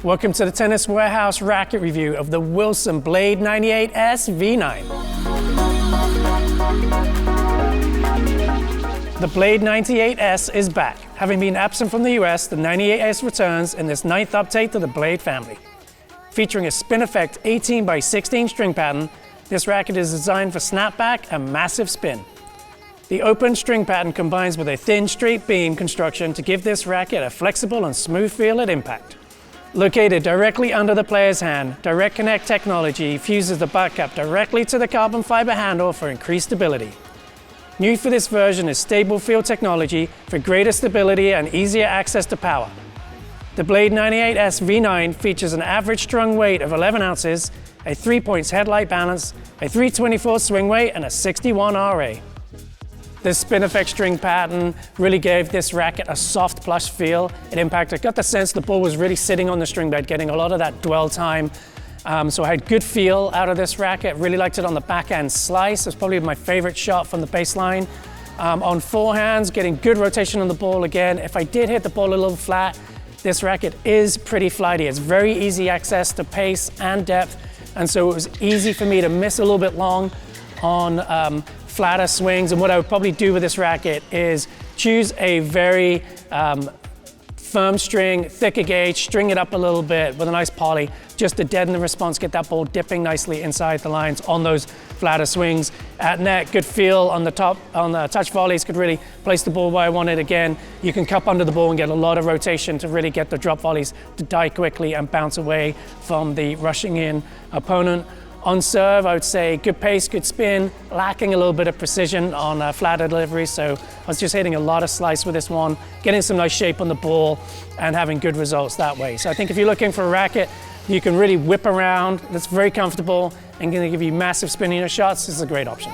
Welcome to the Tennis Warehouse racket review of the Wilson Blade 98S V9. The Blade 98S is back. Having been absent from the US, the 98S returns in this 9th update to the Blade family. Featuring a spin effect 18 by 16 string pattern, this racket is designed for snapback and massive spin. The open string pattern combines with a thin straight beam construction to give this racket a flexible and smooth feel at impact. Located directly under the player's hand, Direct Connect technology fuses the butt cap directly to the carbon fiber handle for increased stability. New for this version is stable field technology for greater stability and easier access to power. The Blade 98S V9 features an average strung weight of 11 ounces, a 3-points headlight balance, a 324 swing weight, and a 61 RA. This spin effect string pattern really gave this racket a soft, plush feel. At impact, I got the sense the ball was really sitting on the string bed, getting a lot of that dwell time. So I had good feel out of this racket. Really liked it on the backhand slice. It's probably my favorite shot from the baseline. On forehands, getting good rotation on the ball again. If I did hit the ball a little flat, this racket is pretty flighty. It's very easy access to pace and depth. And so it was easy for me to miss a little bit long on flatter swings. And what I would probably do with this racket is choose a very firm string, thicker gauge, string it up a little bit with a nice poly, just to deaden the response, get that ball dipping nicely inside the lines on those flatter swings. At net, good feel on the top, on the touch volleys, could really place the ball where I want it again. You can cup under the ball and get a lot of rotation to really get the drop volleys to die quickly and bounce away from the rushing in opponent. On serve, I would say good pace, good spin, lacking a little bit of precision on flatter delivery, so I was just hitting a lot of slice with this one, getting some nice shape on the ball and having good results that way. So I think if you're looking for a racket, you can really whip around, that's very comfortable and going to give you massive spin in your shots, this is a great option.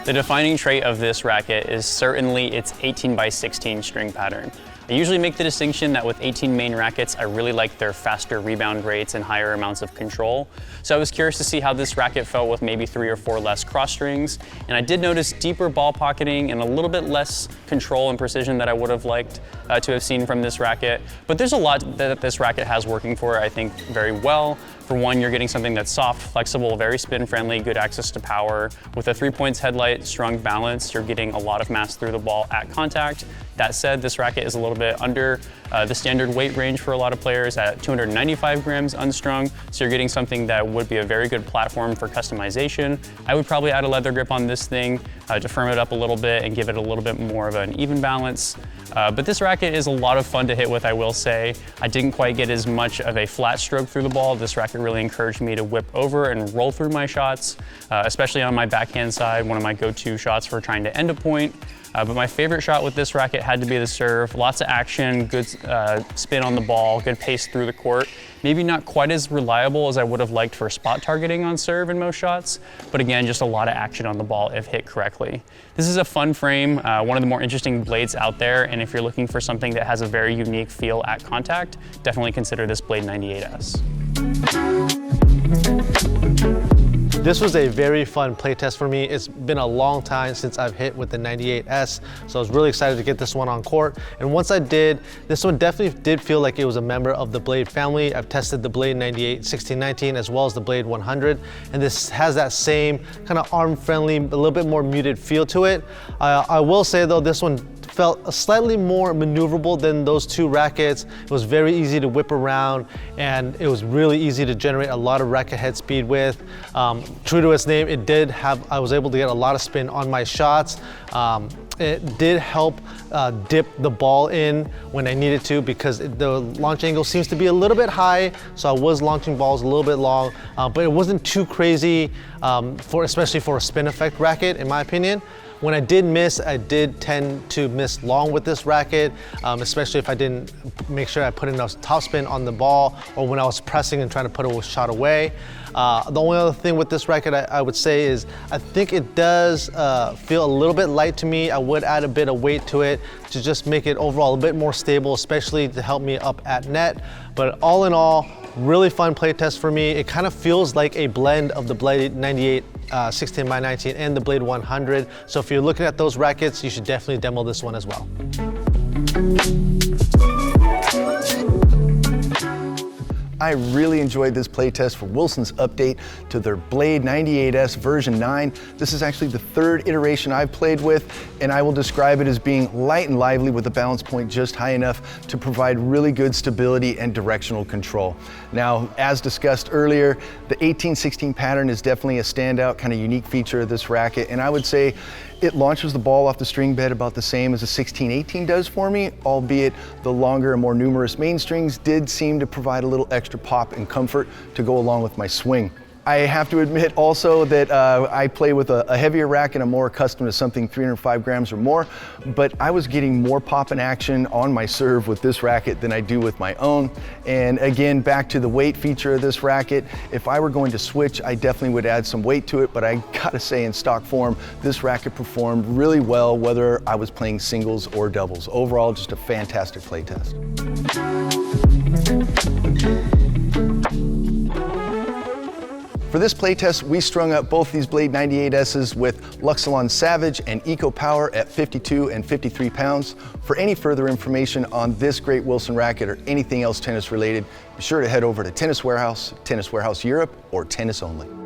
The defining trait of this racket is certainly its 18 by 16 string pattern. I usually make the distinction that with 18 main rackets, I really like their faster rebound rates and higher amounts of control. So I was curious to see how this racket felt with maybe 3 or 4 less cross strings. And I did notice deeper ball pocketing and a little bit less control and precision that I would have liked to have seen from this racket. But there's a lot that this racket has working for it, I think, very well. For one, you're getting something that's soft, flexible, very spin friendly, good access to power. With a 3-points headlight, strong balance, you're getting a lot of mass through the ball at contact. That said, this racket is a little bit under the standard weight range for a lot of players at 295 grams unstrung, so you're getting something that would be a very good platform for customization. I would probably add a leather grip on this thing to firm it up a little bit and give it a little bit more of an even balance. But this racket is a lot of fun to hit with, I will say. I didn't quite get as much of a flat stroke through the ball. This racket really encouraged me to whip over and roll through my shots, especially on my backhand side, one of my go-to shots for trying to end a point. But my favorite shot with this racket had to be the serve. Lots of action, good spin on the ball, good pace through the court. Maybe not quite as reliable as I would have liked for spot targeting on serve in most shots, but again, just a lot of action on the ball if hit correctly. This is a fun frame, one of the more interesting blades out there, and if you're looking for something that has a very unique feel at contact, definitely consider this Blade 98S. This was a very fun playtest for me. It's been a long time since I've hit with the 98S, so I was really excited to get this one on court. And once I did, this one definitely did feel like it was a member of the Blade family. I've tested the Blade 98 1619 as well as the Blade 100, and this has that same kind of arm-friendly, a little bit more muted feel to it. I will say though, this one felt slightly more maneuverable than those two rackets. It was very easy to whip around and it was really easy to generate a lot of racket head speed with. True to its name, I was able to get a lot of spin on my shots. It did help dip the ball in when I needed to because the launch angle seems to be a little bit high, so I was launching balls a little bit long, but it wasn't too crazy, especially for a spin effect racket, in my opinion. When I did miss, I did tend to miss long with this racket, especially if I didn't make sure I put enough topspin on the ball or when I was pressing and trying to put a shot away. The only other thing with this racket I would say is I think it does feel a little bit light to me. I would add a bit of weight to it to just make it overall a bit more stable, especially to help me up at net. But all in all, really fun play test for me. It kind of feels like a blend of the Blade 98 16 by 19 and the Blade 100. So if you're looking at those rackets, you should definitely demo this one as well. I really enjoyed this playtest for Wilson's update to their Blade 98S version 9. This is actually the third iteration I've played with, and I will describe it as being light and lively with a balance point just high enough to provide really good stability and directional control. Now, as discussed earlier, the 18-16 pattern is definitely a standout, kind of unique feature of this racket, and I would say it launches the ball off the string bed about the same as a 16-18 does for me, albeit the longer and more numerous main strings did seem to provide a little extra pop and comfort to go along with my swing. I have to admit also that I play with a heavier racket. I'm more accustomed to something 305 grams or more, but I was getting more pop and action on my serve with this racket than I do with my own. And again, back to the weight feature of this racket, if I were going to switch, I definitely would add some weight to it, but I gotta say in stock form, this racket performed really well whether I was playing singles or doubles. Overall, just a fantastic play test. For this playtest, we strung up both these Blade 98Ss with Luxilon Savage and Eco Power at 52 and 53 pounds. For any further information on this great Wilson racket or anything else tennis related, be sure to head over to Tennis Warehouse, Tennis Warehouse Europe, or Tennis Only.